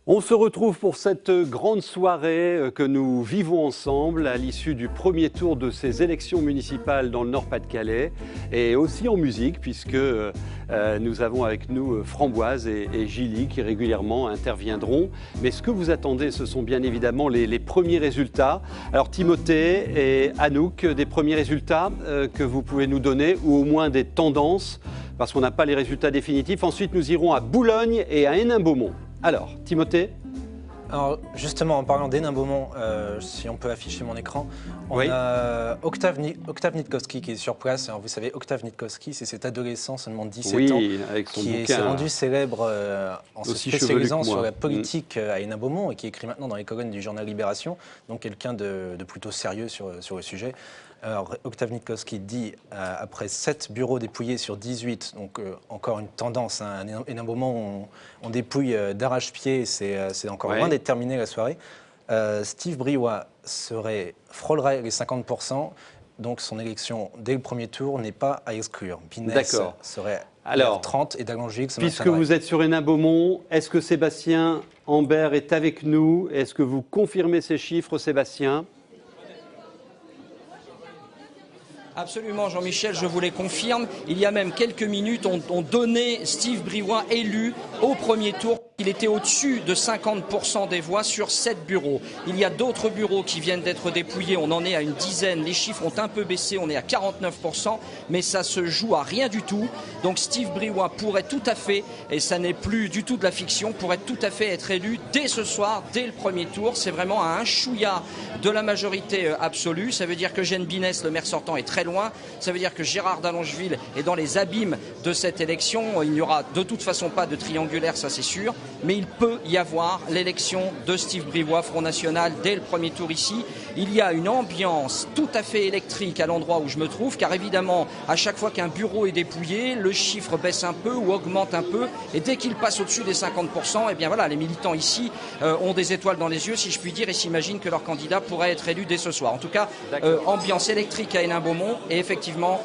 On se retrouve pour cette grande soirée que nous vivons ensemble à l'issue du premier tour de ces élections municipales dans le Nord-Pas-de-Calais et aussi en musique puisque nous avons avec nous Framboise et Gilly qui régulièrement interviendront. Mais ce que vous attendez, ce sont bien évidemment les premiers résultats. Alors Timothée et Anouk, des premiers résultats que vous pouvez nous donner ou au moins des tendances parce qu'on n'a pas les résultats définitifs. Ensuite, nous irons à Boulogne et à Hénin-Beaumont. Alors, Timothée? Alors, justement, en parlant d'Hénin-Beaumont, si on peut afficher mon écran, on a Octave Nitkowski qui est sur place. Alors, vous savez, Octave Nitkowski, c'est cet adolescent seulement de 17 ans avec son qui s'est rendu célèbre en se spécialisant sur la politique à Hénin-Beaumont et qui écrit maintenant dans les colonnes du journal Libération, donc quelqu'un de plutôt sérieux sur le sujet. Alors, Octave Nitkowski dit, après 7 bureaux dépouillés sur 18, donc encore une tendance, hein, à Hénin-Beaumont, on dépouille d'arrache-pied, c'est encore loin d'être terminé la soirée. Steve Briouat frôlerait les 50%, donc son élection dès le premier tour n'est pas à exclure. Pinès serait à 30 et Dallangeville se puisque vous êtes sur Hénin-Beaumont, est-ce que Sébastien Ambert est avec nous? Est-ce que vous confirmez ces chiffres, Sébastien? Absolument, Jean-Michel, je vous les confirme. Il y a même quelques minutes, on donnait Steve Briouat élu au premier tour. Il était au-dessus de 50% des voix sur 7 bureaux. Il y a d'autres bureaux qui viennent d'être dépouillés. On en est à une dizaine. Les chiffres ont un peu baissé. On est à 49%. Mais ça se joue à rien du tout. Donc Steve Briouat pourrait tout à fait, et ça n'est plus du tout de la fiction, pourrait tout à fait être élu dès ce soir, dès le premier tour. C'est vraiment à un chouïa de la majorité absolue. Ça veut dire que Jeanne Binès, le maire sortant, est très loin. Ça veut dire que Gérard Dallangeville est dans les abîmes de cette élection. Il n'y aura de toute façon pas de triangulaire, ça c'est sûr. Mais il peut y avoir l'élection de Steve Briouat, Front National, dès le premier tour ici. Il y a une ambiance tout à fait électrique à l'endroit où je me trouve, car évidemment, à chaque fois qu'un bureau est dépouillé, le chiffre baisse un peu ou augmente un peu. Et dès qu'il passe au-dessus des 50%, eh bien voilà, les militants ici ont des étoiles dans les yeux, si je puis dire, et s'imaginent que leur candidat pourrait être élu dès ce soir. En tout cas, ambiance électrique à Hénin-Beaumont, et effectivement,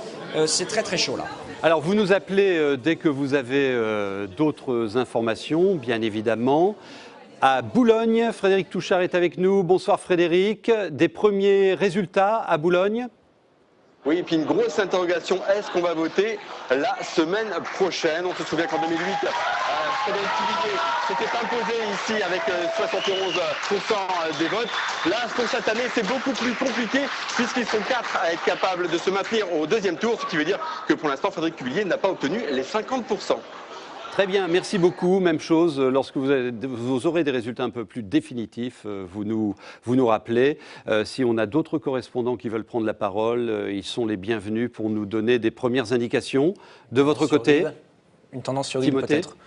c'est très très chaud là. Alors, vous nous appelez dès que vous avez d'autres informations, bien évidemment. À Boulogne, Frédéric Touchard est avec nous. Bonsoir Frédéric. Des premiers résultats à Boulogne? Oui, et puis une grosse interrogation, est-ce qu'on va voter la semaine prochaine? On se souvient qu'en 2008, Frédéric Cuvillier s'était imposé ici avec 71% des votes. Là, pour cette année, c'est beaucoup plus compliqué puisqu'ils sont 4 à être capables de se maintenir au deuxième tour, ce qui veut dire que pour l'instant, Frédéric Cuvillier n'a pas obtenu les 50%. Très bien, merci beaucoup. Même chose, lorsque vous aurez des résultats un peu plus définitifs, vous nous rappelez. Si on a d'autres correspondants qui veulent prendre la parole, ils sont les bienvenus pour nous donner des premières indications. De votre côté, une tendance sur l'île peut-être.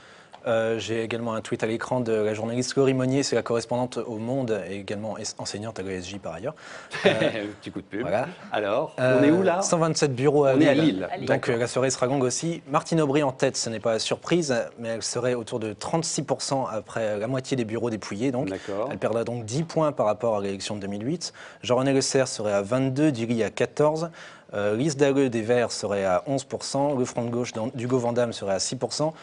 J'ai également un tweet à l'écran de la journaliste Laurie Monnier, c'est la correspondante au Monde et également enseignante à l'ESJ par ailleurs. Petit coup de pub. Voilà. Alors, on est où là? 127 bureaux à Lille. On est à Lille. Donc la soirée sera longue aussi. Martine Aubry en tête, ce n'est pas la surprise, mais elle serait autour de 36% après la moitié des bureaux dépouillés. Donc. Elle perdra donc 10 points par rapport à l'élection de 2008. Jean-René Le Serre serait à 22, Dury à 14. Lise Dalleux des Verts serait à 11%. Le Front de gauche d'Hugo Vandamme serait à 6%.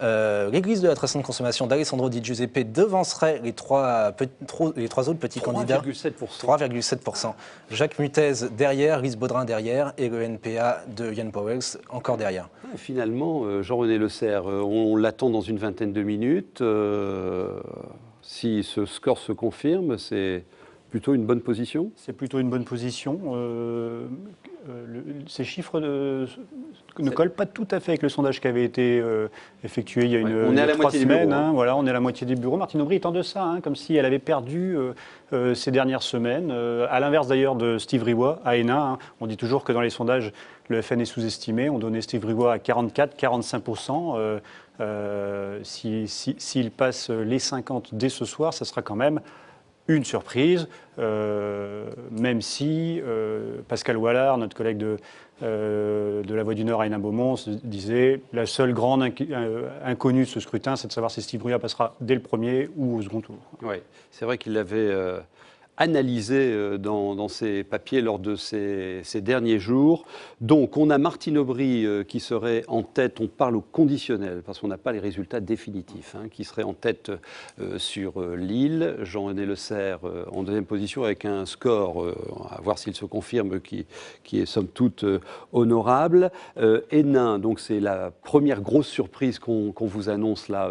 L'église de la très sainte consommation d'Alessandro Di Giuseppe devancerait les trois autres petits candidats. 3,7%. Jacques Mutez derrière, Lise Baudrin derrière et le NPA de Yann Pauwels encore derrière. Finalement, Jean-René Le Serre, on l'attend dans une vingtaine de minutes. Si ce score se confirme, c'est plutôt une bonne position? C'est plutôt une bonne position. Ces chiffres ne collent pas tout à fait avec le sondage qui avait été effectué il y a 3 semaines. Hein, voilà, on est à la moitié des bureaux. Martine Aubry est en deçà, hein, comme si elle avait perdu ces dernières semaines. À l'inverse d'ailleurs de Steve Briouat à Hénin. Hein, on dit toujours que dans les sondages, le FN est sous-estimé. On donnait Steve Briouat à 44-45%. S'il passe les 50 dès ce soir, ça sera quand même une surprise, même si Pascal Wallard, notre collègue de La Voix du Nord à Hénin-Beaumont, disait la seule grande inconnue de ce scrutin, c'est de savoir si Steve Briouat passera dès le premier ou au second tour. Oui, c'est vrai qu'il l'avait analysé dans ces papiers lors de ces derniers jours. Donc, on a Martine Aubry qui serait en tête, on parle au conditionnel, parce qu'on n'a pas les résultats définitifs, qui serait en tête sur Lille. Jean-René Le Serre en deuxième position avec un score, à voir s'il se confirme, qui est somme toute honorable. Hénin, donc c'est la première grosse surprise qu'on vous annonce là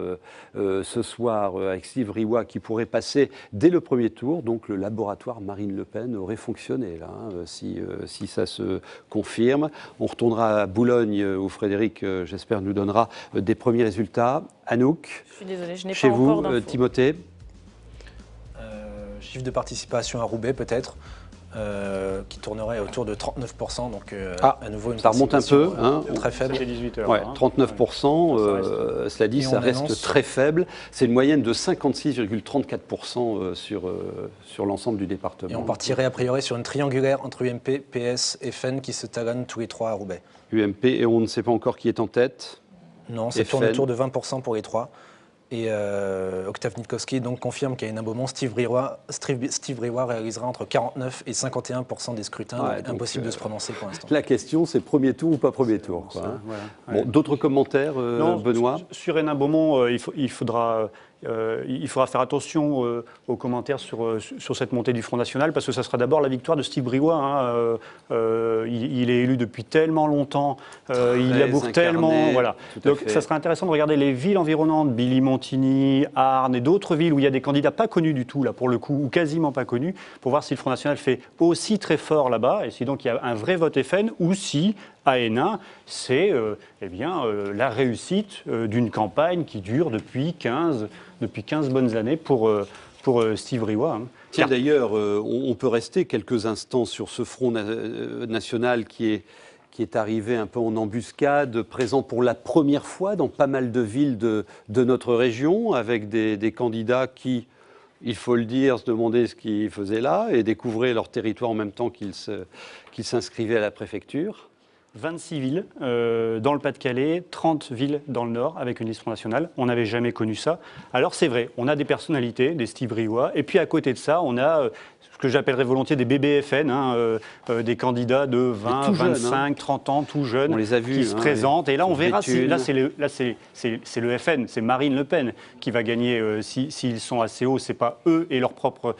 ce soir avec Steve Briouat qui pourrait passer dès le premier tour. Donc le laboratoire Marine Le Pen aurait fonctionné là, si ça se confirme. On retournera à Boulogne où Frédéric, j'espère, nous donnera des premiers résultats. Anouk, je suis désolée, je n'ai pas chez encore vous, Timothée. Chiffre de participation à Roubaix peut-être. Qui tournerait autour de 39%, donc à nouveau une ça remonte un peu, très faible. 18 heures, ouais, 39%, cela dit, ça reste très faible. C'est une moyenne de 56,34% sur l'ensemble du département. Et on partirait a priori sur une triangulaire entre UMP, PS et FN qui se talonnent tous les trois à Roubaix. UMP, et on ne sait pas encore qui est en tête. Non, ça tourne autour de 20% pour les trois. Et Octave Nitkowski donc confirme qu'à Hénin Beaumont, Steve Briouat réalisera entre 49 et 51% des scrutins. Ouais, donc impossible de se prononcer pour l'instant. La question, c'est premier tour ou pas premier tour, quoi, hein. Voilà. Bon, d'autres commentaires, Benoît? Sur Hénin Beaumont, il faudra faire attention aux commentaires sur cette montée du Front National, parce que ça sera d'abord la victoire de Steve Briouat. Il est élu depuis tellement longtemps, il laboure tellement. Voilà. Donc ça sera intéressant de regarder les villes environnantes, Billy-Montigny, Arnes et d'autres villes où il y a des candidats pas connus du tout, là pour le coup, ou quasiment pas connus, pour voir si le Front National fait aussi très fort là-bas, et si donc il y a un vrai vote FN, ou si à Hénin, c'est la réussite d'une campagne qui dure depuis 15 bonnes années pour Steve Briouat. Tiens, d'ailleurs, on peut rester quelques instants sur ce Front National qui est arrivé un peu en embuscade, présent pour la première fois dans pas mal de villes de notre région, avec des candidats qui, il faut le dire, se demandaient ce qu'ils faisaient là et découvraient leur territoire en même temps qu'ils s'inscrivaient à la préfecture. 26 villes dans le Pas-de-Calais, 30 villes dans le Nord avec une liste Front National. On n'avait jamais connu ça. Alors c'est vrai, on a des personnalités, des Steve Briouat, et puis à côté de ça, on a ce que j'appellerais volontiers des BBFN, des candidats de 20, 25, 30 ans, tout jeunes, on les a vus, qui se présentent. Et là, on verra, c'est le FN, c'est Marine Le Pen qui va gagner s'ils sont assez hauts. Ce n'est pas eux et leur propre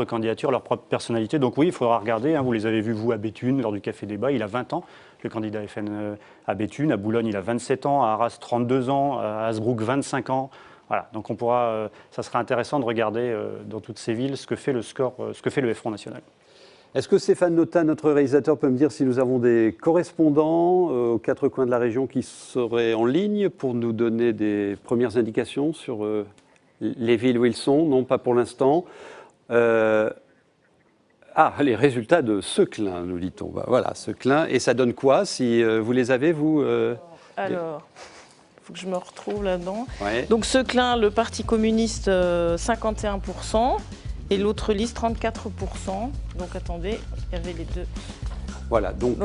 candidature, leur propre personnalité. Donc oui, il faudra regarder. Vous les avez vus, vous, à Béthune, lors du Café Débat. Il a 20 ans, le candidat FN à Béthune. À Boulogne, il a 27 ans. À Arras, 32 ans. À Hasbrook, 25 ans. Voilà, donc ça sera intéressant de regarder dans toutes ces villes ce que fait le Front National. Est-ce que Stéphane Notin, notre réalisateur, peut me dire si nous avons des correspondants aux quatre coins de la région qui seraient en ligne pour nous donner des premières indications sur les villes où ils sont? Non, pas pour l'instant. Les résultats de Seclin, nous dit-on. Voilà, Seclin. Et ça donne quoi si vous les avez, vous Alors, il faut que je me retrouve là-dedans. Ouais. Donc Seclin, le Parti communiste, 51%. Et l'autre liste, 34%. Donc attendez, il y avait les deux. Voilà, donc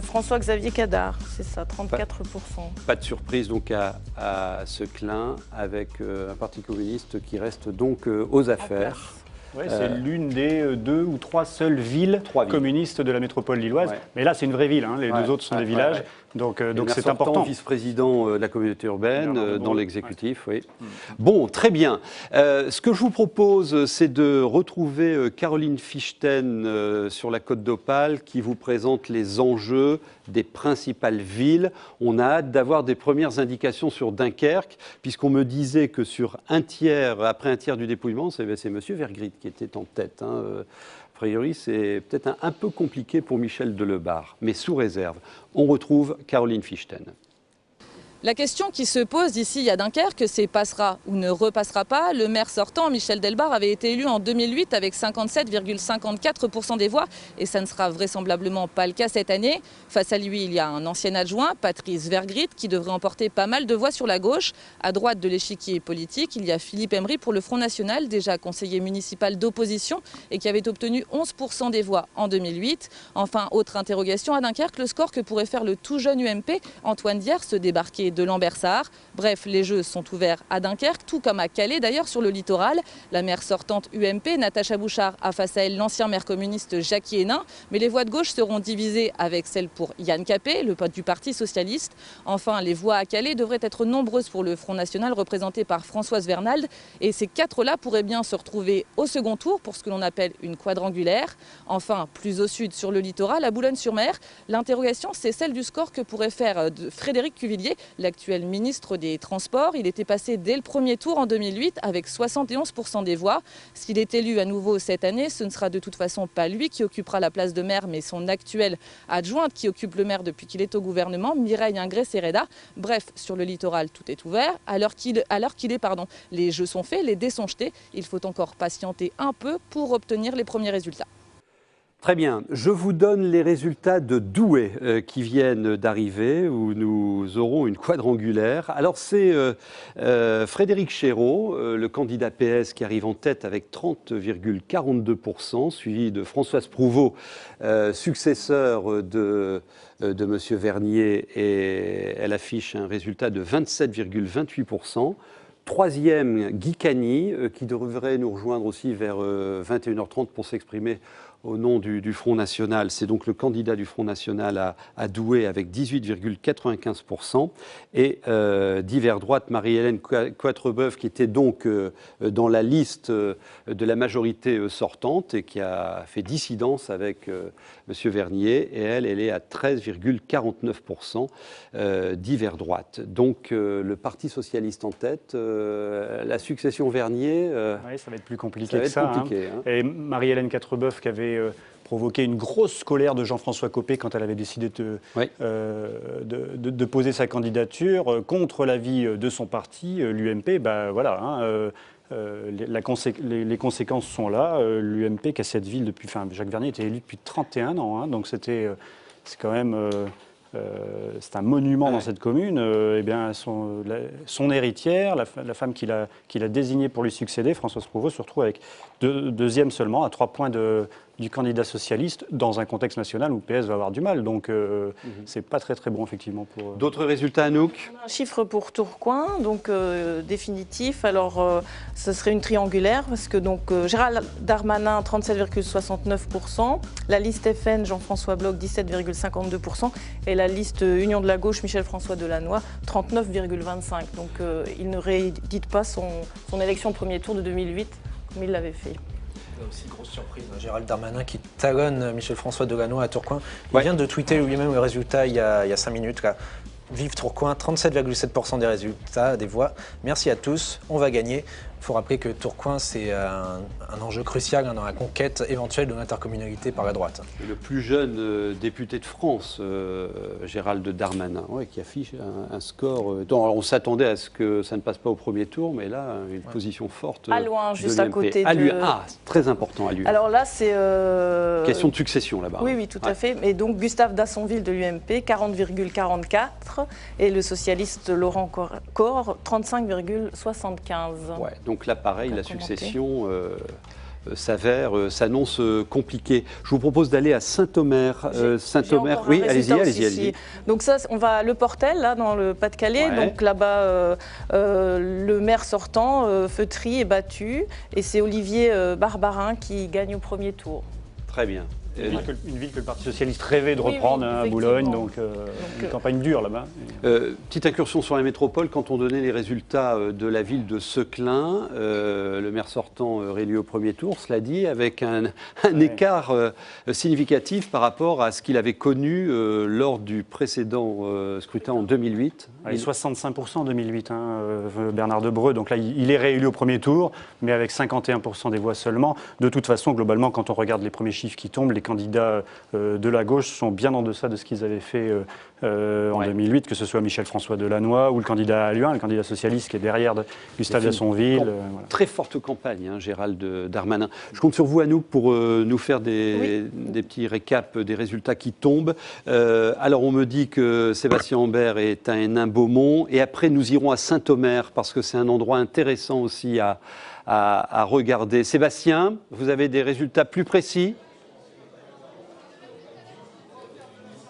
François-Xavier Cadard, c'est ça, 34%. Pas de surprise donc à Seclin, avec un Parti communiste qui reste donc aux affaires. Ouais, c'est l'une des 2 ou 3 seules villes communistes de la métropole lilloise. Ouais. Mais là, c'est une vraie ville. Les deux autres sont des villages. Ouais. Donc c'est important. Vice-président de la communauté urbaine dans l'exécutif. Ouais. Oui. Bon, très bien. Ce que je vous propose, c'est de retrouver Caroline Fichten sur la Côte d'Opale qui vous présente les enjeux des principales villes. On a hâte d'avoir des premières indications sur Dunkerque, puisqu'on me disait que après un tiers du dépouillement, c'est M. Vergrit qui était en tête. A priori, c'est peut-être un peu compliqué pour Michel Delebarre, mais sous réserve. On retrouve Caroline Fichten. La question qui se pose ici à Dunkerque, c'est passera ou ne repassera pas. Le maire sortant, Michel Delebarre, avait été élu en 2008 avec 57,54% des voix et ça ne sera vraisemblablement pas le cas cette année. Face à lui, il y a un ancien adjoint, Patrice Vergrit, qui devrait emporter pas mal de voix sur la gauche. À droite de l'échiquier politique, il y a Philippe Emery pour le Front National, déjà conseiller municipal d'opposition et qui avait obtenu 11% des voix en 2008. Enfin, autre interrogation à Dunkerque, le score que pourrait faire le tout jeune UMP, Antoine Dier, se débarquer de Lambersart. Bref, les jeux sont ouverts à Dunkerque, tout comme à Calais d'ailleurs, sur le littoral. La maire sortante UMP, Natacha Bouchard, a face à elle l'ancien maire communiste Jackie Hénin. Mais les voix de gauche seront divisées avec celles pour Yann Capet, le pote du Parti socialiste. Enfin, les voix à Calais devraient être nombreuses pour le Front national, représenté par Françoise Vernald. Et ces quatre-là pourraient bien se retrouver au second tour pour ce que l'on appelle une quadrangulaire. Enfin, plus au sud, sur le littoral, à Boulogne-sur-Mer, l'interrogation, c'est celle du score que pourrait faire Frédéric Cuvillier, l'actuel ministre des Transports. Il était passé dès le premier tour en 2008 avec 71% des voix. S'il est élu à nouveau cette année, ce ne sera de toute façon pas lui qui occupera la place de maire, mais son actuelle adjointe qui occupe le maire depuis qu'il est au gouvernement, Mireille Ingré-Sereda. Bref, sur le littoral, tout est ouvert. Alors qu'il est, les jeux sont faits, les dés sont jetés. Il faut encore patienter un peu pour obtenir les premiers résultats. Très bien. Je vous donne les résultats de Douai qui viennent d'arriver, où nous aurons une quadrangulaire. Alors c'est Frédéric Chéreau, le candidat PS, qui arrive en tête avec 30,42%, suivi de Françoise Prouveau, successeur de M. Vernier, et elle affiche un résultat de 27,28%. Troisième, Guy Cagny, qui devrait nous rejoindre aussi vers 21h30 pour s'exprimer au nom du Front National. C'est donc le candidat du Front National à Douai avec 18,95%. Et d'hiver droite, Marie-Hélène Quatrebeuf, qui était donc dans la liste de la majorité sortante et qui a fait dissidence avec M. Vernier. Et elle est à 13,49% d'hiver droite. Donc le Parti socialiste en tête, la succession Vernier... oui, ça va être plus compliqué que ça. Et Marie-Hélène Quatrebeuf qui avait provoqué une grosse colère de Jean-François Copé quand elle avait décidé de poser sa candidature contre l'avis de son parti, l'UMP. Les conséquences sont là. L'UMP qui a cette ville depuis... Jacques Vernier était élu depuis 31 ans, donc c'est quand même... c'est un monument dans cette commune. Son héritière, la femme qu'il a désignée pour lui succéder, Françoise Prouveau, se retrouve avec deuxième seulement, à 3 points du candidat socialiste, dans un contexte national où PS va avoir du mal. Donc, c'est pas très bon, effectivement. D'autres résultats, Anouk ? Un chiffre pour Tourcoing, donc définitif. Alors, ce serait une triangulaire, parce que Gérald Darmanin, 37,69%. La liste FN, Jean-François Bloch, 17,52%. Et la liste Union de la gauche, Michel-François Delannoy, 39,25%. Donc, il ne réédite pas son élection au premier tour de 2008, comme il l'avait fait. Aussi grosse surprise, Gérald Darmanin qui talonne Michel-François Delannoy à Tourcoing. Il vient de tweeter lui-même le résultat il y a 5 minutes. Là. Vive Tourcoing, 37,7% des résultats, des voix. Merci à tous, on va gagner. Il faut rappeler que Tourcoing, c'est un enjeu crucial dans la conquête éventuelle de l'intercommunalité par la droite. Et le plus jeune député de France, Gérald Darmanin, qui affiche un score... on s'attendait à ce que ça ne passe pas au premier tour, mais là, une position forte. À Loin, juste à côté très important, à Luin. Alors là, c'est... Question de succession, là-bas. Oui, tout à fait. Et donc, Gustave Dassonville de l'UMP, 40,44%. Et le socialiste Laurent Corre, 35,75%. Ouais, donc là, pareil, la succession s'annonce compliquée. Je vous propose d'aller à Saint-Omer. Saint-Omer, oui, allez-y. Donc ça, on va à Le Portel, là, dans le Pas-de-Calais. Ouais. Donc là-bas, le maire sortant, Feutry, est battu. Et c'est Olivier Barbarin qui gagne au premier tour. Très bien. Une ville que le Parti socialiste rêvait de reprendre à Boulogne, donc une campagne dure là-bas. Petite incursion sur la métropole, quand on donnait les résultats de la ville de Seclin, le maire sortant réélu au premier tour, cela dit, avec un écart significatif par rapport à ce qu'il avait connu lors du précédent scrutin en 2008. 65% en 2008, Bernard Debreu. Donc là, il est réélu au premier tour, mais avec 51% des voix seulement. De toute façon, globalement, quand on regarde les premiers chiffres qui tombent, les candidats de la gauche sont bien en deçà de ce qu'ils avaient fait en 2008, que ce soit Michel-François Delannoy ou le candidat à Luin, le candidat socialiste qui est derrière Gustave Dassonville. Voilà. Très forte campagne, Gérald Darmanin. Je compte sur vous, Anouk, pour nous faire des petits récaps des résultats qui tombent. Alors, on me dit que Sébastien Ambert est à Hénin-Beaumont, et après, nous irons à Saint-Omer, parce que c'est un endroit intéressant aussi à regarder. Sébastien, vous avez des résultats plus précis ?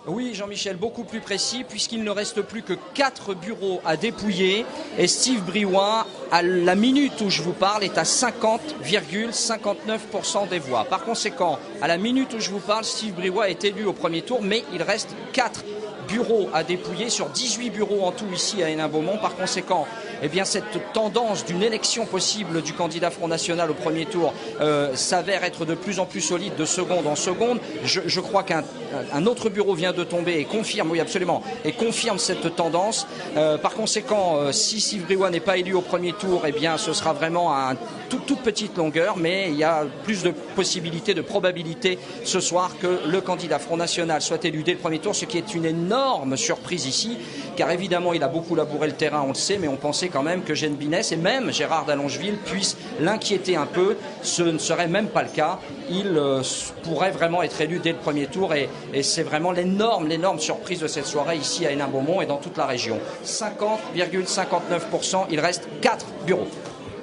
Oui, Jean-Michel, beaucoup plus précis, puisqu'il ne reste plus que 4 bureaux à dépouiller. Et Steve Briouat, à la minute où je vous parle, est à 50,59% des voix. Par conséquent, à la minute où je vous parle, Steve Briouat est élu au premier tour, mais il reste 4 bureaux à dépouiller sur 18 bureaux en tout ici à Hénin-Beaumont. Par conséquent, eh bien, cette tendance d'une élection possible du candidat Front National au premier tour s'avère être de plus en plus solide de seconde en seconde. Je crois qu'un autre bureau vient de tomber et confirme, oui absolument, et confirme cette tendance. Par conséquent, si Steve Briouat n'est pas élu au premier tour, eh bien, ce sera vraiment à toute petite longueur, mais il y a plus de possibilités, de probabilités ce soir que le candidat Front National soit élu dès le premier tour, ce qui est une énorme surprise ici, car évidemment il a beaucoup labouré le terrain, on le sait, mais on pensait quand même que Jeanne Binès et même Gérard Dallongeville puissent l'inquiéter un peu. Ce ne serait même pas le cas. Il pourrait vraiment être élu dès le premier tour et c'est vraiment l'énorme surprise de cette soirée ici à Hénin-Beaumont et dans toute la région. 50,59%, il reste 4 bureaux.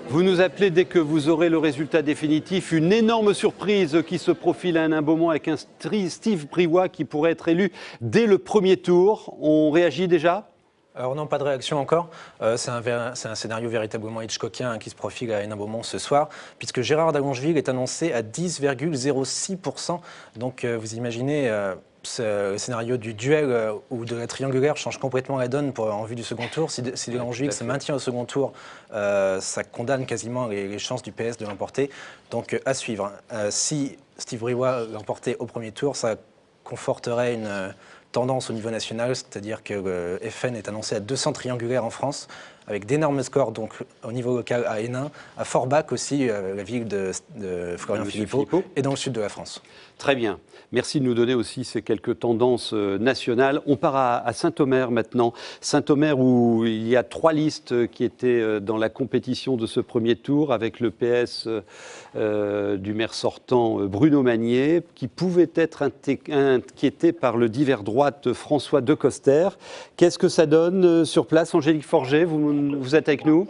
Vous nous appelez dès que vous aurez le résultat définitif. Une énorme surprise qui se profile à Hénin-Beaumont avec un Steve Briouat qui pourrait être élu dès le premier tour. On réagit déjà ? Alors non, pas de réaction encore. C'est un scénario véritablement hitchcockien qui se profile à Hénin-Beaumont ce soir, puisque Gérard Dallongeville est annoncé à 10,06%. Donc vous imaginez... ce scénario du duel ou de la triangulaire change complètement la donne en vue du second tour. Si Dallongeville se maintient au second tour, ça condamne quasiment les chances du PS de l'emporter. Donc à suivre. Si Steve Briouat l'emportait au premier tour, ça conforterait une tendance au niveau national, c'est-à-dire que le FN est annoncé à 200 triangulaires en France, avec d'énormes scores donc, au niveau local à Hénin, à Forbach aussi, la ville de Florian Philippot, et dans le sud de la France. Très bien. Merci de nous donner aussi ces quelques tendances nationales. On part à Saint-Omer maintenant. Saint-Omer où il y a 3 listes qui étaient dans la compétition de ce premier tour avec le PS du maire sortant Bruno Magnier qui pouvait être inquiété par le divers droite François Decoster. Qu'est-ce que ça donne sur place, Angélique Forget? Vous êtes avec nous?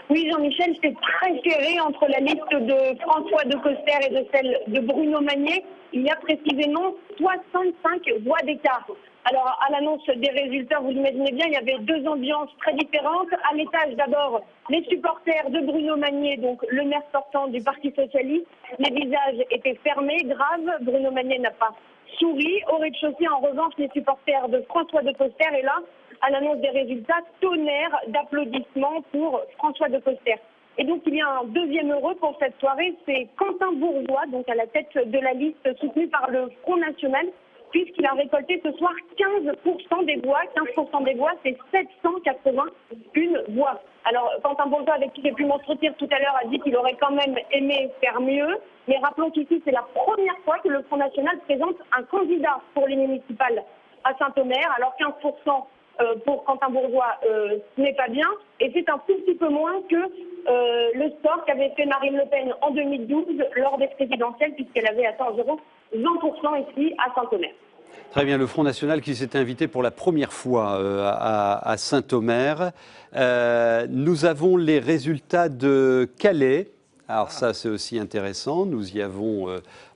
Oui, Jean-Michel, c'est très serré entre la liste de François Decoster et de celle de Bruno Magnier. Il y a précisément 65 voix d'écart. Alors, à l'annonce des résultats, vous l'imaginez bien, il y avait 2 ambiances très différentes. À l'étage, d'abord, les supporters de Bruno Magnier, donc le maire sortant du Parti Socialiste. Les visages étaient fermés, graves. Bruno Magnier n'a pas souri. Au rez-de-chaussée, en revanche, les supporters de François Decoster, et là, à l'annonce des résultats, tonnerre d'applaudissements pour François Decoster. Et donc, il y a un deuxième heureux pour cette soirée, c'est Quentin Bourgeois, donc à la tête de la liste soutenue par le Front National, puisqu'il a récolté ce soir 15% des voix. 15% des voix, c'est 781 voix. Alors, Quentin Bourgeois, avec qui j'ai pu m'entretenir tout à l'heure, a dit qu'il aurait quand même aimé faire mieux. Mais rappelons qu'ici, c'est la première fois que le Front National présente un candidat pour les municipales à Saint-Omer. Alors, 15% pour Quentin Bourgeois, ce n'est pas bien. Et c'est un tout petit peu moins que le score qu'avait fait Marine Le Pen en 2012 lors des présidentielles, puisqu'elle avait atteint environ 20% ici à Saint-Omer. Très bien, le Front National qui s'est invité pour la première fois à Saint-Omer. Nous avons les résultats de Calais. Alors ça, c'est aussi intéressant. Nous y avons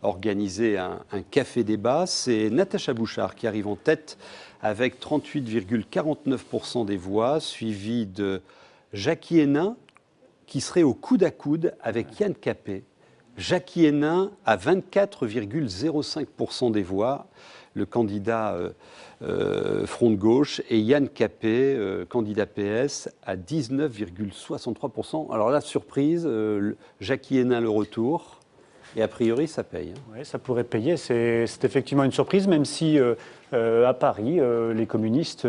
organisé un café-débat. C'est Natacha Bouchard qui arrive en tête avec 38,49% des voix, suivi de Jacky Hénin, qui serait au coude à coude avec Yann Capet. Jacky Hénin à 24,05% des voix, le candidat Front de Gauche, et Yann Capet, candidat PS, à 19,63%. Alors là, surprise, Jacky Hénin le retour. Et a priori, ça paye. Oui, ça pourrait payer. C'est effectivement une surprise, même si à Paris, les communistes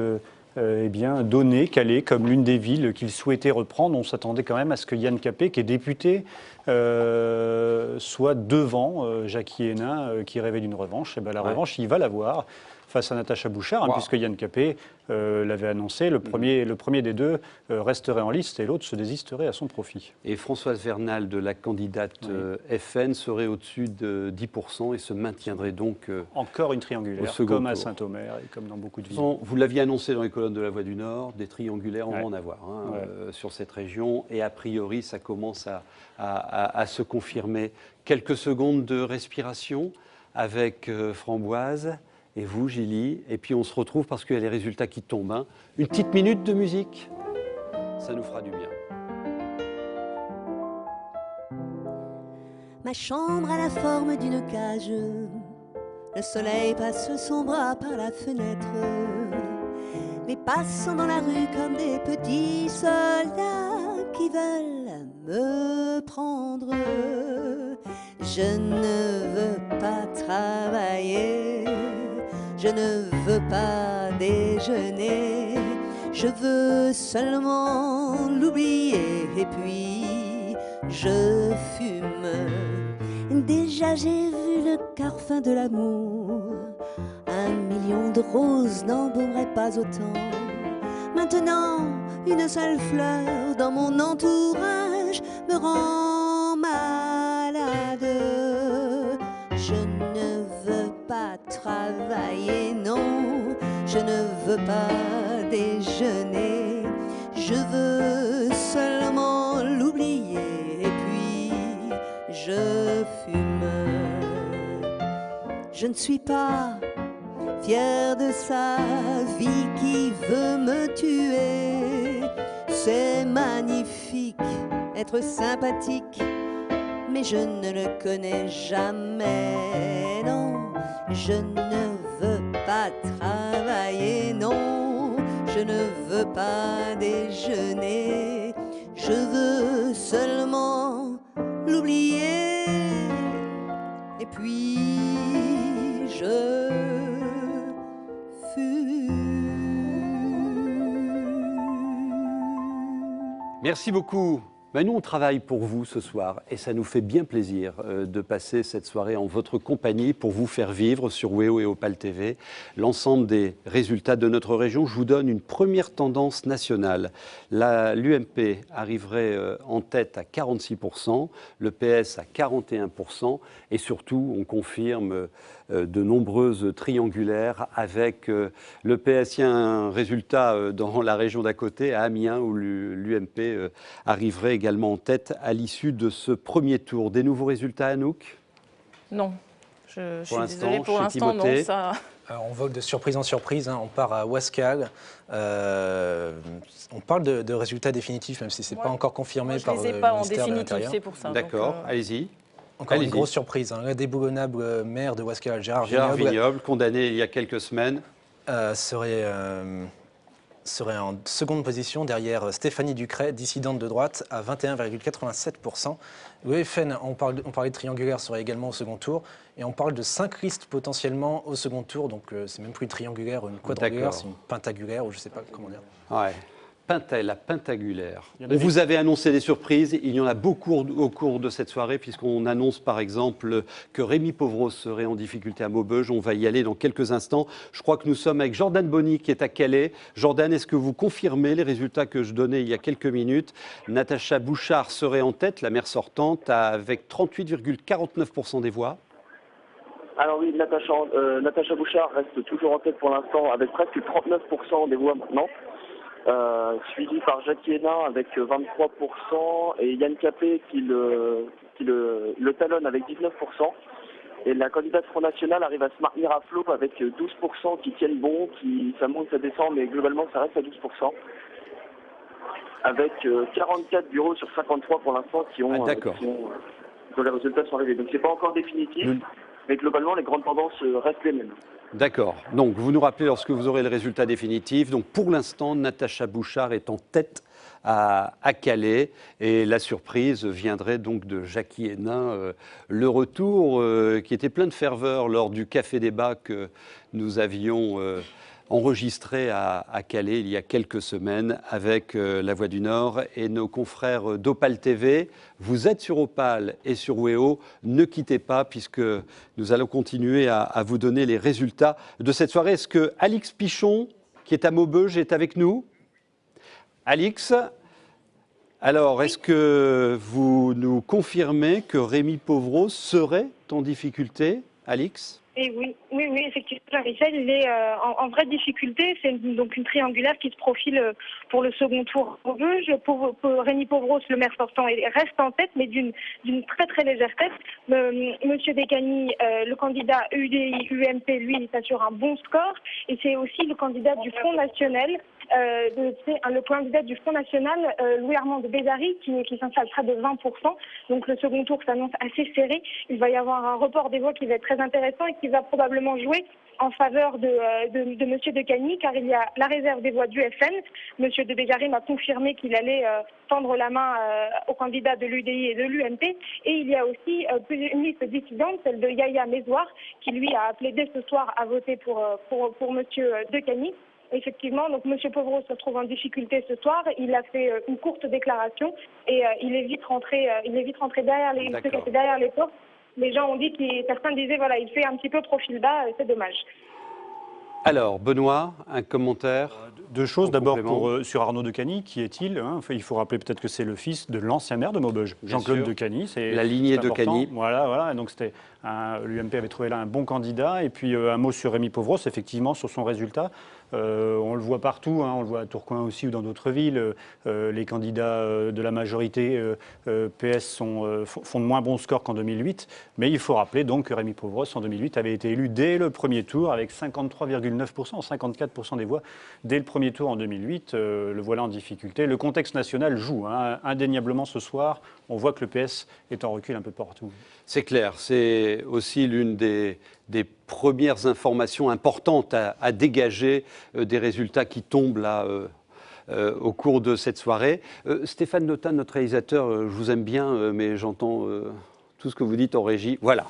donnaient Calais comme l'une des villes qu'ils souhaitaient reprendre. On s'attendait quand même à ce que Yann Capet, qui est député, soit devant Jacky Hénin, qui rêvait d'une revanche. Et bien, la revanche, il va l'avoir face à Natacha Bouchard, puisque Yann Capet l'avait annoncé. Le premier des deux resterait en liste et l'autre se désisterait à son profit. Et Françoise Vernal, de la candidate FN, serait au-dessus de 10% et se maintiendrait donc encore une triangulaire, comme à Saint-Omer et comme dans beaucoup de villes. Vous l'aviez annoncé dans les colonnes de La Voix du Nord, des triangulaires, on va en avoir sur cette région. Et a priori, ça commence à se confirmer. Quelques secondes de respiration avec Framboise. et vous, Gilly. Et puis on se retrouve parce qu'il y a les résultats qui tombent. Hein. Une petite minute de musique, ça nous fera du bien. Ma chambre a la forme d'une cage. Le soleil passe son bras par la fenêtre. Les passants dans la rue comme des petits soldats qui veulent me prendre. Je ne veux pas travailler, je ne veux pas déjeuner, je veux seulement l'oublier et puis je fume. Déjà j'ai vu le parfum de l'amour, 1 million de roses n'embaumeraient pas autant. Maintenant, une seule fleur dans mon entourage me rend malade. Je ne veux pas travailler, non, je ne veux pas déjeuner, je veux seulement l'oublier et puis je fume. Je ne suis pas fière de sa vie qui veut me tuer. C'est magnifique, être sympathique, mais je ne le connais jamais, non. Je ne veux pas travailler, non. Je ne veux pas déjeuner, je veux seulement l'oublier. Et puis je Merci beaucoup. Ben nous, on travaille pour vous ce soir et ça nous fait bien plaisir de passer cette soirée en votre compagnie pour vous faire vivre sur WEO et Opale TV l'ensemble des résultats de notre région. Je vous donne une première tendance nationale. L'UMP arriverait en tête à 46%, le PS à 41% et surtout, on confirme de nombreuses triangulaires avec le PS. Il y a un résultat dans la région d'à côté, à Amiens, où l'UMP arriverait également en tête à l'issue de ce premier tour. Des nouveaux résultats, Anouk ? Non, je suis désolée, pour l'instant, non. Ça... Alors, on vogue de surprise en surprise, hein. On part à Ouascal, on parle de résultats définitifs, même si ce n'est pas encore confirmé par le ministère de l'Intérieur. C'est pour ça. D'accord, allez-y. Encore une grosse surprise, hein. L'indéboulonnable maire de Ouascal, Gérard Vignoble, condamné il y a quelques semaines, serait en seconde position derrière Stéphanie Ducret, dissidente de droite, à 21,87%. Le FN, on parlait de triangulaire, serait également au second tour. Et on parle de 5 listes potentiellement au second tour. Donc c'est même plus une triangulaire ou une quadrangulaire, c'est une pentagulaire, ou je ne sais pas comment dire. Ouais. La pentagulaire. Vous avez annoncé des surprises, il y en a beaucoup au cours de cette soirée, puisqu'on annonce par exemple que Rémi Pauvros serait en difficulté à Maubeuge. On va y aller dans quelques instants. Je crois que nous sommes avec Jordan Bonny qui est à Calais. Jordan, est-ce que vous confirmez les résultats que je donnais il y a quelques minutes? Natacha Bouchard serait en tête, la maire sortante, avec 38,49% des voix. Alors oui, Natacha Bouchard reste toujours en tête pour l'instant, avec presque 39% des voix maintenant. Suivi par Jackie Hénin avec 23% et Yann Capet qui le talonne avec 19%. Et la candidate Front National arrive à se maintenir à flot avec 12% qui tiennent bon, ça monte, ça descend, mais globalement ça reste à 12%. Avec 44 bureaux sur 53 pour l'instant dont les résultats sont arrivés. Donc c'est pas encore définitif, mais globalement les grandes tendances restent les mêmes. D'accord. Donc, vous nous rappelez lorsque vous aurez le résultat définitif. Donc, pour l'instant, Natacha Bouchard est en tête à Calais. Et la surprise viendrait donc de Jackie Hénin. Le retour qui était plein de ferveur lors du Café Débat que nous avions enregistré à Calais il y a quelques semaines avec La Voix du Nord et nos confrères d'Opale TV. Vous êtes sur Opale et sur WEO. Ne quittez pas puisque nous allons continuer à vous donner les résultats de cette soirée. Est-ce que Alix Pichon, qui est à Maubeuge, est avec nous? Alix, alors est-ce que vous nous confirmez que Rémi Pauvros serait en difficulté, Alix? Et oui, effectivement, Jean-Michel, il est en vraie difficulté. C'est donc une triangulaire qui se profile pour le second tour. Rémi Pauvros, le maire sortant, reste en tête, mais d'une très très légère tête. Monsieur Descagny, le candidat UDI-UMP, lui, il s'assure un bon score. Et c'est aussi le candidat du Front National, le candidat du Front National, Louis-Armand de Bézary, qui s'installe près de 20%. Donc le second tour s'annonce assez serré. Il va y avoir un report des voix qui va être très intéressant et qui va probablement jouer en faveur de M. Descagny, car il y a la réserve des voix du FN. M. de Bézary m'a confirmé qu'il allait tendre la main aux candidats de l'UDI et de l'UMP. Et il y a aussi une liste dissidente, celle de Yahya Mezouar, qui lui a appelé dès ce soir à voter pour M. Descagny. Effectivement, donc M. Pauvros se trouve en difficulté ce soir. Il a fait une courte déclaration et il est vite rentré derrière les portes. Les gens ont dit certains disaient voilà, il fait un petit peu profil bas, c'est dommage. Alors, Benoît, un commentaire? Deux choses. D'abord, sur Arnaud Descagny, qui est-il, il faut rappeler peut-être que c'est le fils de l'ancien maire de Maubeuge, Jean-Claude Descagny. C'est la lignée Descagny. Voilà. Donc, l'UMP avait trouvé là un bon candidat. Et puis, un mot sur Rémi Pauvros, effectivement, sur son résultat. On le voit partout, on le voit à Tourcoing aussi ou dans d'autres villes. Les candidats de la majorité PS font de moins bons scores qu'en 2008. Mais il faut rappeler donc que Rémi Pauvros, en 2008, avait été élu dès le premier tour avec 53,9%, 54% des voix dès le premier tour en 2008. Le voilà en difficulté. Le contexte national joue. Indéniablement ce soir, on voit que le PS est en recul un peu partout. C'est clair, c'est aussi l'une des premières informations importantes à dégager des résultats qui tombent là au cours de cette soirée. Stéphane Notin, notre réalisateur, je vous aime bien, mais j'entends tout ce que vous dites en régie. Voilà.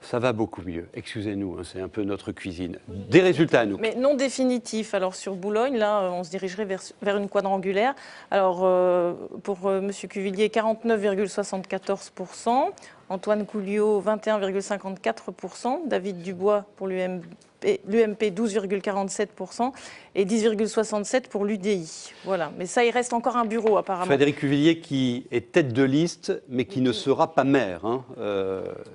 Ça va beaucoup mieux. Excusez-nous, c'est un peu notre cuisine. Des résultats à nous. Mais non définitifs. Alors sur Boulogne, là, on se dirigerait vers une quadrangulaire. Alors pour M. Cuvillier, 49,74%. Antoine Couliot, 21,54%. David Dubois pour l'UMP, 12,47% et 10,67% pour l'UDI. Voilà. Mais ça, il reste encore un bureau apparemment. Frédéric Cuvillier qui est tête de liste, mais qui ne sera pas maire.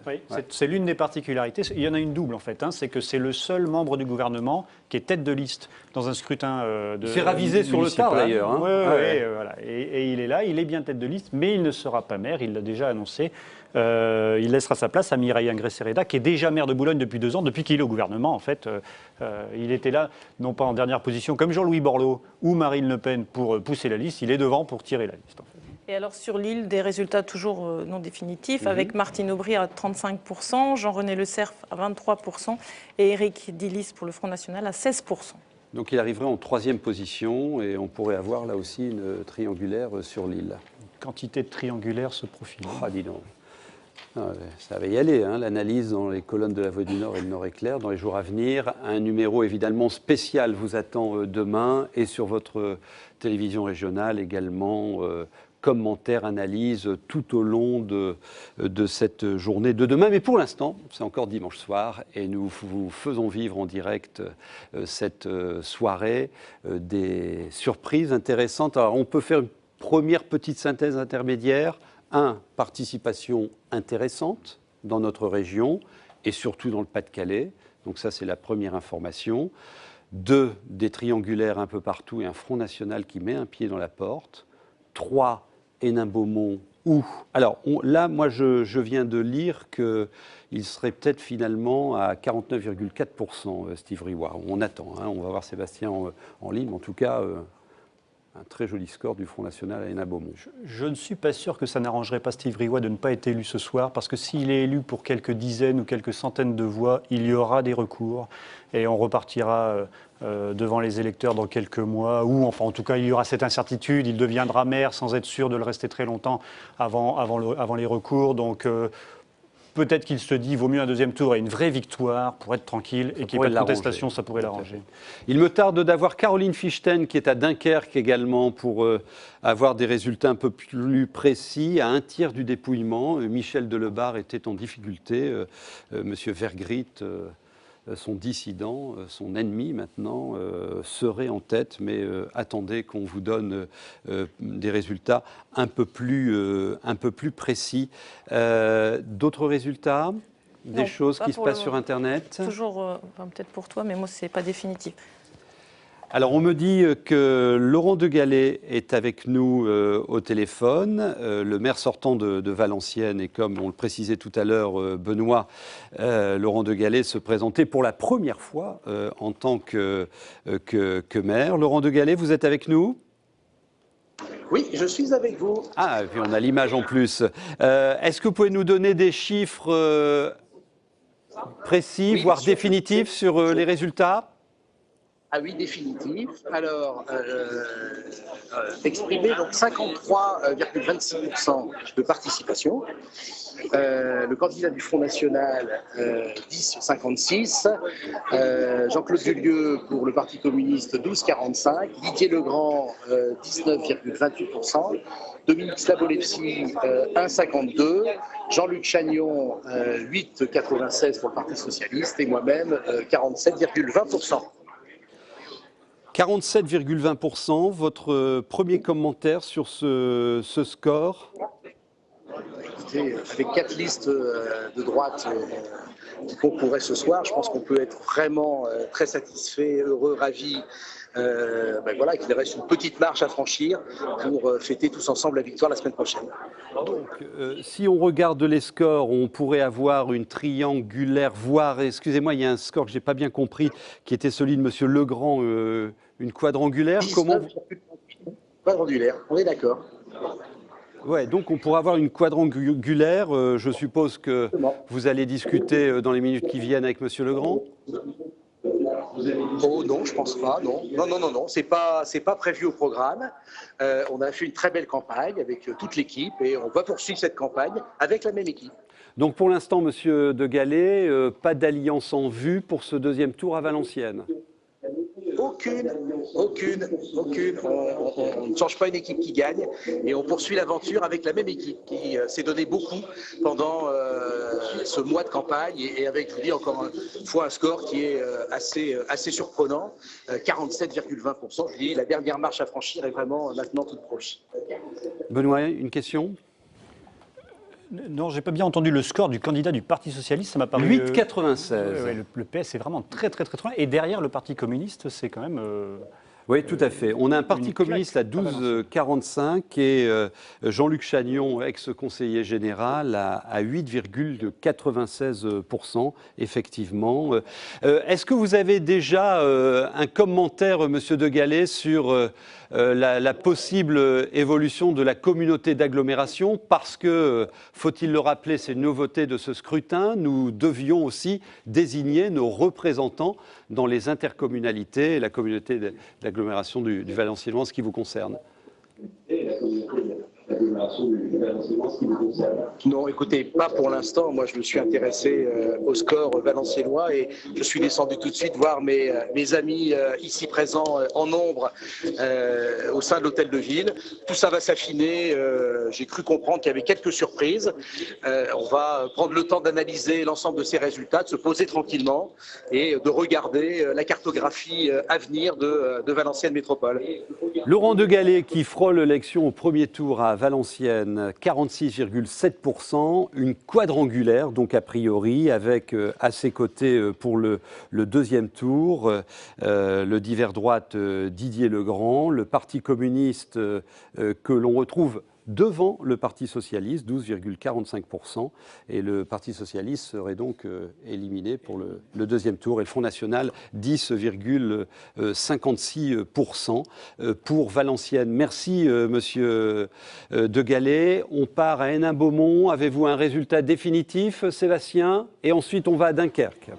Oui, c'est l'une des particularités. Il y en a une double en fait. C'est que c'est le seul membre du gouvernement qui est tête de liste dans un scrutin il s'est ravisé sur le tard d'ailleurs. Voilà. Et il est là, il est bien tête de liste, mais il ne sera pas maire, il l'a déjà annoncé. Il laissera sa place à Mireille Ingré-Cereda, qui est déjà maire de Boulogne depuis 2 ans, depuis qu'il est au gouvernement en fait. Il était là, non pas en dernière position comme Jean-Louis Borloo ou Marine Le Pen pour pousser la liste, il est devant pour tirer la liste en fait. Et alors sur l'île, des résultats toujours non définitifs, avec Martine Aubry à 35%, Jean-René Le Cerf à 23% et Éric Dillis pour le Front National à 16%. Donc il arriverait en 3e position et on pourrait avoir là aussi une triangulaire sur l'île. Une quantité de triangulaires se profile. Ah, dis donc. Ça va y aller, l'analyse dans les colonnes de la Voix du Nord et le Nord éclair dans les jours à venir. Un numéro évidemment spécial vous attend demain et sur votre télévision régionale également. Commentaires, analyses tout au long de cette journée de demain. Mais pour l'instant, c'est encore dimanche soir et nous vous faisons vivre en direct cette soirée. Des surprises intéressantes. Alors on peut faire une première petite synthèse intermédiaire. 1, participation intéressante dans notre région et surtout dans le Pas-de-Calais. Donc ça, c'est la première information. 2, des triangulaires un peu partout et un Front National qui met un pied dans la porte. 3, Hénin-Beaumont où... Alors là, moi, je viens de lire qu'il serait peut-être finalement à 49,4%, Steve Briouat. On attend, on va voir Sébastien en ligne, mais en tout cas... un très joli score du Front National à Hénin-Beaumont. Je ne suis pas sûr que ça n'arrangerait pas Steve Briouat de ne pas être élu ce soir, parce que s'il est élu pour quelques dizaines ou quelques centaines de voix, il y aura des recours et on repartira devant les électeurs dans quelques mois, ou enfin en tout cas il y aura cette incertitude, il deviendra maire sans être sûr de le rester très longtemps avant les recours. Donc peut-être qu'il se dit qu'il vaut mieux un 2e tour et une vraie victoire pour être tranquille et qu'il n'y ait pas de contestation, ça pourrait l'arranger. Il me tarde d'avoir Caroline Fichten qui est à Dunkerque également pour avoir des résultats un peu plus précis. À un tiers du dépouillement, Michel Delebarre était en difficulté. Monsieur Vergrit, son dissident, son ennemi maintenant, serait en tête, mais attendez qu'on vous donne des résultats un peu plus précis. D'autres résultats ? des choses qui se passent sur Internet? Toujours, peut-être pour toi, mais moi, ce n'est pas définitif. Alors, on me dit que Laurent de Gallet est avec nous au téléphone, le maire sortant de Valenciennes. Et comme on le précisait tout à l'heure, Benoît, Laurent de Gallet se présentait pour la première fois en tant que maire. Laurent de Gallet, vous êtes avec nous? Oui, je suis avec vous. Ah, et puis on a l'image en plus. Est-ce que vous pouvez nous donner des chiffres précis, oui, voire définitifs sur les résultats? Ah oui, définitif. Alors, exprimé donc 53,26% de participation. Le candidat du Front National, 10,56. Jean-Claude Dulieu pour le Parti communiste, 12,45. Didier Legrand, 19,28%. Dominique Slavolevski, 1,52. Jean-Luc Chagnon, 8,96 pour le Parti socialiste. Et moi-même, 47,20%. 47,20%. Votre premier commentaire sur ce score? Écoutez, avec 4 listes de droite qui concouraient ce soir, je pense qu'on peut être vraiment très satisfait, heureux, ravi. Voilà, qu'il reste une petite marche à franchir pour fêter tous ensemble la victoire la semaine prochaine. Donc, si on regarde les scores, on pourrait avoir une triangulaire, voire, excusez-moi, il y a un score que je n'ai pas bien compris, qui était celui de M. Legrand, une quadrangulaire. Comment Quadrangulaire, on est d'accord. Ouais, donc on pourrait avoir une quadrangulaire. Je suppose que vous allez discuter dans les minutes qui viennent avec M. Legrand. Oh non, je pense pas, non. Non, c'est pas prévu au programme. On a fait une très belle campagne avec toute l'équipe et on va poursuivre cette campagne avec la même équipe. Donc pour l'instant, Monsieur de Gallet, pas d'alliance en vue pour ce deuxième tour à Valenciennes? Aucune. On ne change pas une équipe qui gagne et on poursuit l'aventure avec la même équipe qui s'est donné beaucoup pendant ce mois de campagne et avec, je vous dis encore une fois, un score qui est assez surprenant, 47,20%. Je dis, la dernière marche à franchir est vraiment maintenant toute proche. Benoît, une question? Non, j'ai pas bien entendu le score du candidat du Parti socialiste, ça m'a paru... 8,96. Le PS est vraiment très loin. Et derrière, le Parti communiste, c'est quand même... Oui, tout à fait. On a un Parti communiste à 12,45 et Jean-Luc Chagnon, ex-conseiller général, à 8,96%, effectivement. Est-ce que vous avez déjà un commentaire, Monsieur de Gallet, sur la possible évolution de la communauté d'agglomération? Parce que, faut-il le rappeler, c'est une nouveauté de ce scrutin, nous devions aussi désigner nos représentants dans les intercommunalités et la communauté d'agglomération du Valenciennois en ce qui vous concerne. Non, écoutez, pas pour l'instant. Moi, je me suis intéressé au score valenciennois et je suis descendu tout de suite voir mes amis ici présents en nombre au sein de l'hôtel de ville. Tout ça va s'affiner. J'ai cru comprendre qu'il y avait quelques surprises. On va prendre le temps d'analyser l'ensemble de ces résultats, de se poser tranquillement et de regarder la cartographie à venir de Valenciennes Métropole. Laurent de Gallet qui frôle l'élection au premier tour à Valenciennes, 46,7%, une quadrangulaire, donc a priori, avec à ses côtés pour le deuxième tour, le divers droite Didier Legrand, le Parti communiste que l'on retrouve devant le Parti socialiste, 12,45%, et le Parti socialiste serait donc éliminé pour le deuxième tour, et le Front national, 10,56% pour Valenciennes. Merci, Monsieur de Gallet. On part à Hénin-Beaumont. Avez-vous un résultat définitif, Sébastien? Et ensuite, on va à Dunkerque.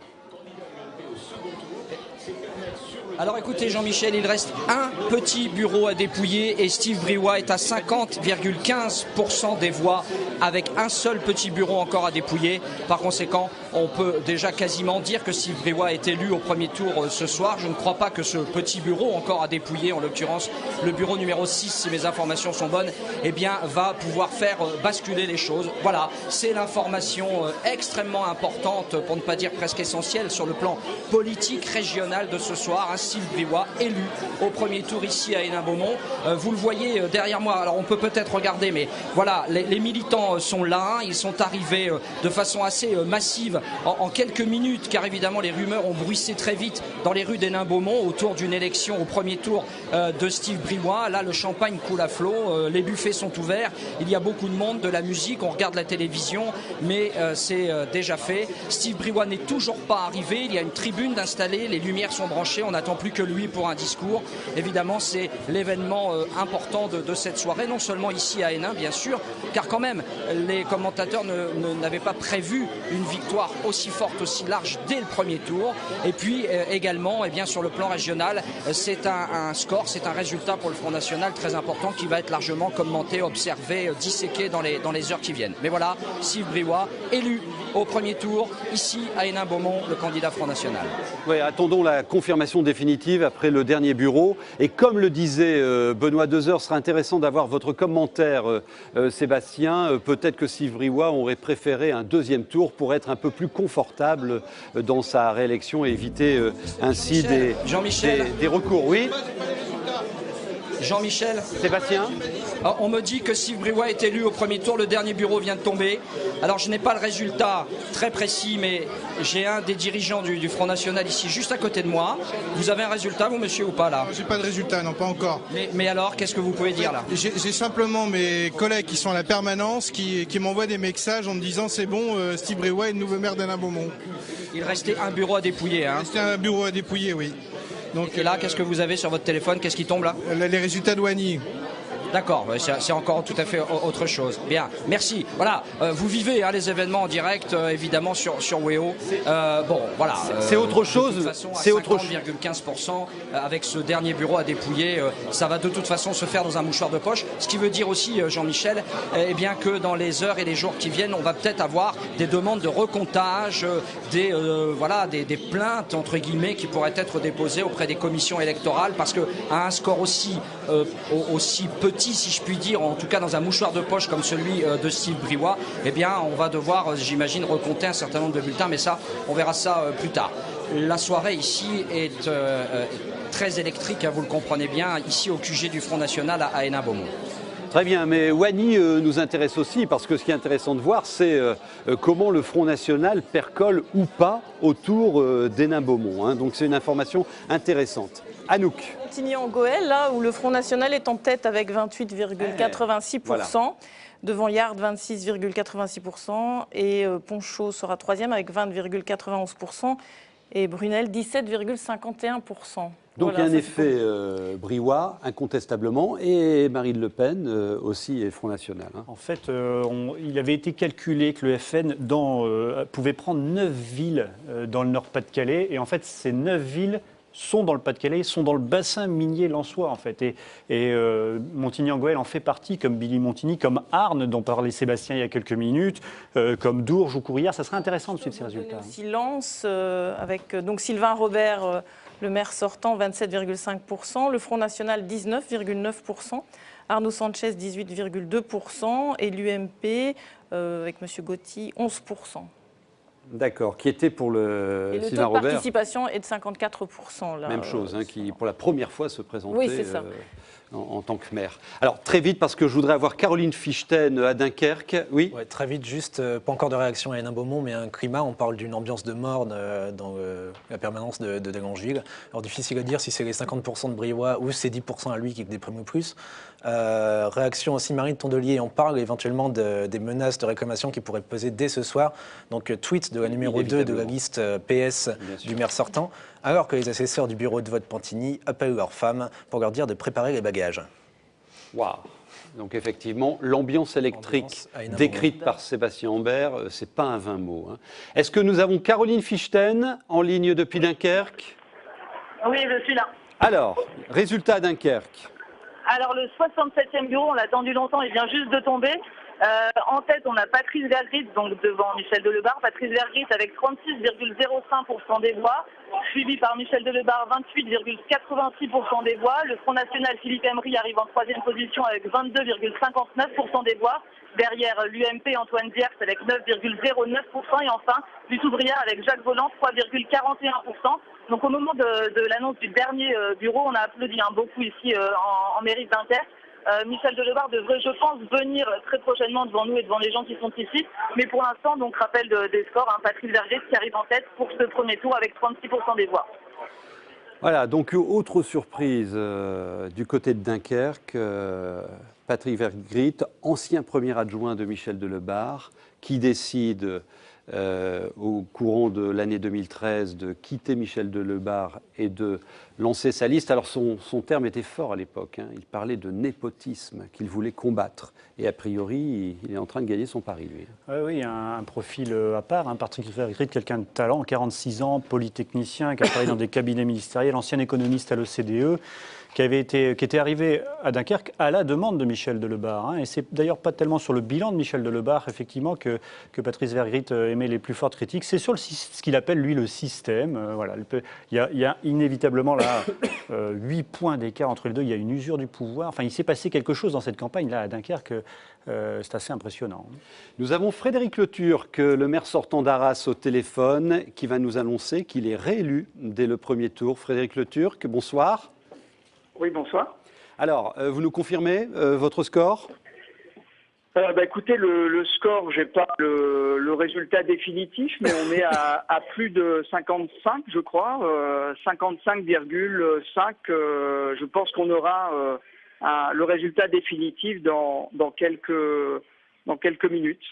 Alors écoutez Jean-Michel, il reste un petit bureau à dépouiller et Steve Briouat est à 50,15% des voix avec un seul petit bureau encore à dépouiller. Par conséquent, on peut déjà quasiment dire que Steve Briouat est élu au premier tour ce soir. Je ne crois pas que ce petit bureau encore à dépouiller, en l'occurrence le bureau numéro 6, si mes informations sont bonnes, eh bien, va pouvoir faire basculer les choses. Voilà, c'est l'information extrêmement importante, pour ne pas dire presque essentielle, sur le plan politique régional de ce soir. Steve Briouat, élu au premier tour ici à Hénin-Beaumont. Vous le voyez derrière moi, alors on peut peut-être regarder, mais voilà, les militants sont là, ils sont arrivés de façon assez massive en quelques minutes, car évidemment les rumeurs ont bruissé très vite dans les rues d'Hénin-Beaumont autour d'une élection au premier tour de Steve Briouat. Là, le champagne coule à flot, les buffets sont ouverts, il y a beaucoup de monde, de la musique, on regarde la télévision, mais c'est déjà fait. Steve Briouat n'est toujours pas arrivé, il y a une tribune d'installer, les lumières sont branchées, on n'attend plus que lui pour un discours. Évidemment, c'est l'événement important de cette soirée, non seulement ici à Hénin, bien sûr, car quand même, les commentateurs n'avaient pas prévu une victoire aussi forte, aussi large dès le premier tour. Et puis également, eh bien, sur le plan régional, c'est un score, c'est un résultat pour le Front National très important qui va être largement commenté, observé, disséqué dans les heures qui viennent. Mais voilà, Steve Briouat, élu au premier tour, ici à Hénin-Beaumont, le candidat Front National. Oui, attendons la confirmation définitive après le dernier bureau. Et comme le disait Benoît Dezer, ce sera intéressant d'avoir votre commentaire, Sébastien. Peut-être que Steve Briouat aurait préféré un deuxième tour pour être un peu plus confortable dans sa réélection et éviter ainsi des recours. Oui. Jean-Michel. Sébastien. On me dit que Steve Briouat est élu au premier tour, le dernier bureau vient de tomber. Alors je n'ai pas le résultat très précis, mais j'ai un des dirigeants du Front National ici, juste à côté de moi. Vous avez un résultat, vous, monsieur, ou pas, là? J'ai pas de résultat, non, pas encore. Mais alors, qu'est-ce que vous pouvez dire, là? J'ai simplement mes collègues qui sont à la permanence, qui m'envoient des messages en me disant c'est bon, Steve Briouat est le nouveau maire d'Hénin-Beaumont. Il restait un bureau à dépouiller, hein? Il restait un bureau à dépouiller, oui. Donc, et là, qu'est-ce que vous avez sur votre téléphone? Qu'est-ce qui tombe là? Les résultats douaniers. D'accord, c'est encore tout à fait autre chose. Bien, merci. Voilà, vous vivez les événements en direct, évidemment, sur WEO. Bon, voilà. C'est autre chose. C'est 50,15% avec ce dernier bureau à dépouiller. Ça va de toute façon se faire dans un mouchoir de poche. Ce qui veut dire aussi, Jean-Michel, eh bien que dans les heures et les jours qui viennent, on va peut-être avoir des demandes de recomptage, des plaintes, entre guillemets, qui pourraient être déposées auprès des commissions électorales, parce qu'à un score aussi petit, si je puis dire, en tout cas dans un mouchoir de poche comme celui de Steve Briouat, eh bien on va devoir, j'imagine, recompter un certain nombre de bulletins, mais ça, on verra ça plus tard. La soirée ici est très électrique, vous le comprenez bien, ici au QG du Front National à Hénin-Beaumont. Très bien, mais Wany nous intéresse aussi, parce que ce qui est intéressant de voir, c'est comment le Front National percole ou pas autour d'Hénin-Beaumont, hein. Donc c'est une information intéressante. Anouk. Montigny-en-Gohelle, là où le Front National est en tête avec 28,86%, voilà. Devant Yard 26,86% et Ponchot sera troisième avec 20,91% et Brunel 17,51%. Donc voilà, il y a un effet Briouat, incontestablement, et Marine Le Pen aussi et Front National. Hein. En fait, il avait été calculé que le FN pouvait prendre 9 villes dans le Nord-Pas-de-Calais, et en fait, ces 9 villes sont dans le Pas-de-Calais, sont dans le bassin minier lensois, en fait. Et Montigny-en-Gohelle en fait partie, comme Billy-Montigny, comme Arnes, dont parlait Sébastien il y a quelques minutes, comme Dourges ou Courrières. Ça serait intéressant de suivre ces résultats. Silence, avec donc Sylvain Robert, le maire sortant, 27,5%, le Front National, 19,9%, Arnaud Sanchez, 18,2%, et l'UMP, avec M. Gauthier, 11%. D'accord, qui était pour le et Sylvain Robert. Le taux de participation est de 54%. Là, même chose, qui pour la première fois se présentait oui, c'est ça. En tant que maire. Alors très vite, parce que je voudrais avoir Caroline Fichten à Dunkerque. Oui. Ouais, très vite, juste, pas encore de réaction à Hénin-Beaumont, mais un climat, on parle d'une ambiance de morne dans la permanence de Délangeville. Alors difficile à dire si c'est les 50% de Briouat ou c'est 10% à lui qui déprime le plus. Réaction aussi, Marine Tondelier, on parle éventuellement des menaces de réclamation qui pourraient peser dès ce soir. Donc tweet de la numéro 2 de la liste PS du maire sortant, alors que les assesseurs du bureau de vote Pantigny appellent leurs femmes pour leur dire de préparer les bagages. Waouh! Donc effectivement, l'ambiance électrique décrite par Sébastien Ambert, c'est pas un vain mot. Hein. Est-ce que nous avons Caroline Fichten en ligne depuis Dunkerque? Oui, je suis là. Alors, résultat à Dunkerque. Alors le 67e bureau, on l'a attendu longtemps, il vient juste de tomber. En tête, on a Patrice Vergrit, donc devant Michel Delebarre. Patrice Vergrit avec 36,05% des voix, suivi par Michel Delebarre, 28,86% des voix. Le Front National, Philippe Emery, arrive en troisième position avec 22,59% des voix. Derrière l'UMP, Antoine Dierks avec 9,09%. Et enfin, Lutte ouvrière avec Jacques Voland, 3,41%. Donc au moment de l'annonce du dernier bureau, on a applaudi beaucoup ici en mairie de Dunkerque. Michel Delebarre devrait, je pense, venir très prochainement devant nous et devant les gens qui sont ici. Mais pour l'instant, donc rappel des scores, Patrice Vergrit qui arrive en tête pour ce premier tour avec 36% des voix. Voilà, donc autre surprise du côté de Dunkerque, Patrice Vergrit, ancien premier adjoint de Michel Delebarre, qui décide au courant de l'année 2013 de quitter Michel Delebarre et de lancer sa liste. Alors son terme était fort à l'époque, il parlait de népotisme qu'il voulait combattre. Et a priori, il est en train de gagner son pari, lui. Oui, un profil à part, Patrice Vergrit, quelqu'un de talent, 46 ans, polytechnicien, qui a travaillé dans des cabinets ministériels, ancien économiste à l'OCDE, qui était arrivé à Dunkerque à la demande de Michel Delebarre. Et c'est d'ailleurs pas tellement sur le bilan de Michel Delebarre, effectivement, que Patrice Vergrit émet les plus fortes critiques. C'est sur ce qu'il appelle, lui, le système. Voilà. Il y a inévitablement là 8 points d'écart entre les deux. Il y a une usure du pouvoir. Enfin, il s'est passé quelque chose dans cette campagne-là à Dunkerque. C'est assez impressionnant. Nous avons Frédéric Le Turc, le maire sortant d'Arras, au téléphone, qui va nous annoncer qu'il est réélu dès le premier tour. Frédéric Le Turc, bonsoir. Oui, bonsoir. Alors, vous nous confirmez votre score ? Écoutez, le score, je n'ai pas le résultat définitif, mais on est à plus de 55, je crois, 55,5. Je pense qu'on aura le résultat définitif dans quelques minutes.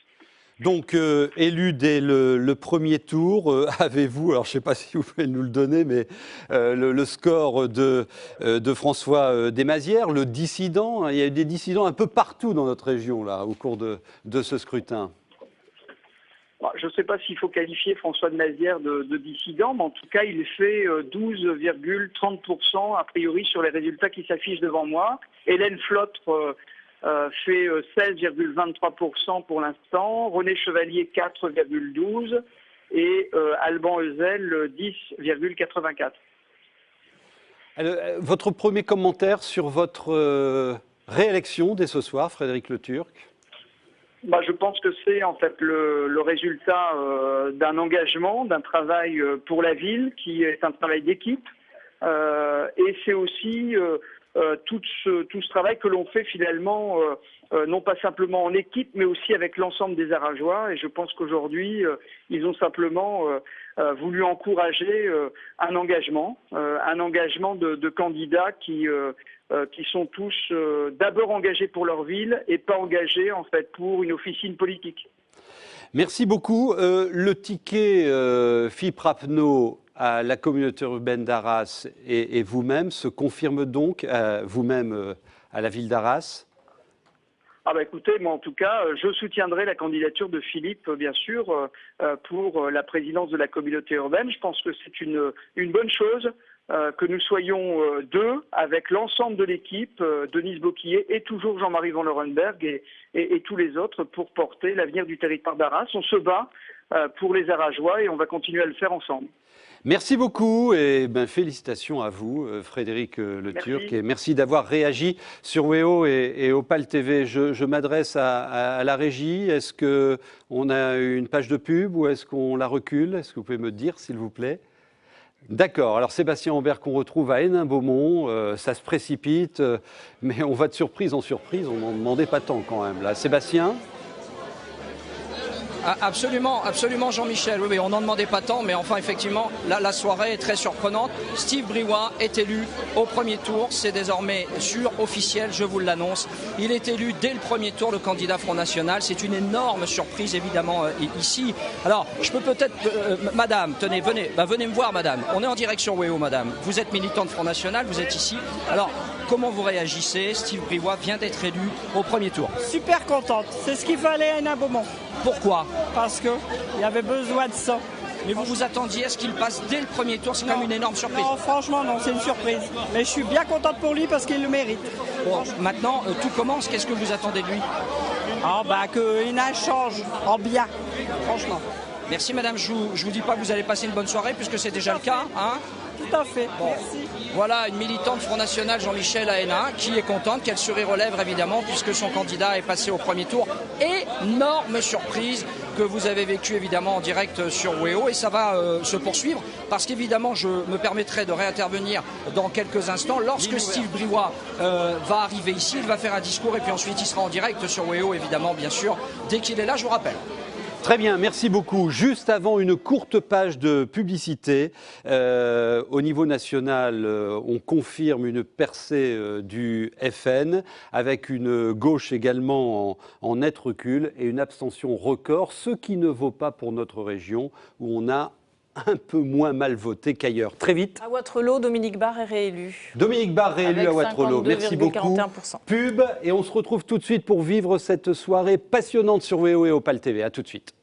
Donc, élu dès le premier tour, avez-vous, alors je ne sais pas si vous pouvez nous le donner, mais le score de François Desmazières, le dissident. Il y a eu des dissidents un peu partout dans notre région, là, au cours de ce scrutin. Je ne sais pas s'il faut qualifier François Desmazières de dissident, mais en tout cas, il fait 12,30% a priori sur les résultats qui s'affichent devant moi. Hélène Flotre fait 16,23% pour l'instant, René Chevalier 4,12% et Alban Ezel 10,84%. Votre premier commentaire sur votre réélection dès ce soir, Frédéric Le Turc ? Je pense que c'est en fait le résultat d'un engagement, d'un travail pour la ville qui est un travail d'équipe et c'est aussi tout ce travail que l'on fait finalement, non pas simplement en équipe, mais aussi avec l'ensemble des Arageois. Et je pense qu'aujourd'hui, ils ont simplement voulu encourager un engagement de candidats qui sont tous d'abord engagés pour leur ville et pas engagés en fait pour une officine politique. Merci beaucoup. Le ticket Philippe Rappeneau à la communauté urbaine d'Arras et vous-même se confirme donc vous-même à la ville d'Arras ? Écoutez, moi en tout cas, je soutiendrai la candidature de Philippe, bien sûr, pour la présidence de la communauté urbaine. Je pense que c'est une bonne chose que nous soyons deux avec l'ensemble de l'équipe, Denise Boquillet et toujours Jean-Marie Van Lorenberg et tous les autres pour porter l'avenir du territoire d'Arras. On se bat pour les Arageois et on va continuer à le faire ensemble. Merci beaucoup et félicitations à vous, Frédéric Le Turc. Et merci d'avoir réagi sur WEO et Opal TV. Je m'adresse à la régie. Est-ce qu'on a une page de pub ou est-ce qu'on la recule ? Est-ce que vous pouvez me dire, s'il vous plaît ? D'accord. Alors Sébastien Ambert qu'on retrouve à Hénin-Beaumont, ça se précipite, mais on va de surprise en surprise. On n'en demandait pas tant quand même. Là, Sébastien ? Absolument, Jean-Michel. Oui, on n'en demandait pas tant, mais enfin, effectivement, la soirée est très surprenante. Steve Briouat est élu au premier tour. C'est désormais sûr, officiel, je vous l'annonce. Il est élu dès le premier tour, le candidat Front National. C'est une énorme surprise, évidemment, ici. Alors, je peux peut-être... madame, tenez, venez me voir, madame. On est en direction WEO, madame. Vous êtes militante Front National, vous êtes ici. Alors, comment vous réagissez ? Steve Briouat vient d'être élu au premier tour. Super contente. C'est ce qu'il fallait à Hénin-Beaumont. Pourquoi ? Parce qu'il y avait besoin de ça. Mais vous vous attendiez à ce qu'il passe dès le premier tour ? C'est quand même une énorme surprise. Non, franchement, non, c'est une surprise. Mais je suis bien contente pour lui parce qu'il le mérite. Bon, maintenant, tout commence. Qu'est-ce que vous attendez de lui ? Une Ah bah que Hénin change en bien, franchement. Merci madame, je vous dis pas que vous allez passer une bonne soirée puisque c'est déjà le cas. Hein. Tout à fait, bon. Merci. Voilà une militante Front National Jean-Michel à Hénin qui est contente, qui a le sourire aux lèvres évidemment puisque son candidat est passé au premier tour. Énorme surprise que vous avez vécue évidemment en direct sur WEO et ça va se poursuivre parce qu'évidemment je me permettrai de réintervenir dans quelques instants. Lorsque Steve Briouat va arriver ici, il va faire un discours et puis ensuite il sera en direct sur WEO évidemment bien sûr. Dès qu'il est là, je vous rappelle. Très bien, merci beaucoup. Juste avant une courte page de publicité, au niveau national, on confirme une percée du FN avec une gauche également en net recul et une abstention record, ce qui ne vaut pas pour notre région où on a un peu moins mal voté qu'ailleurs. Très vite. À Wattrelos, Dominique Barre est réélu. Dominique Barre réélu à Wattrelos. Merci beaucoup. Pub et on se retrouve tout de suite pour vivre cette soirée passionnante sur WEO et Opal TV. À tout de suite.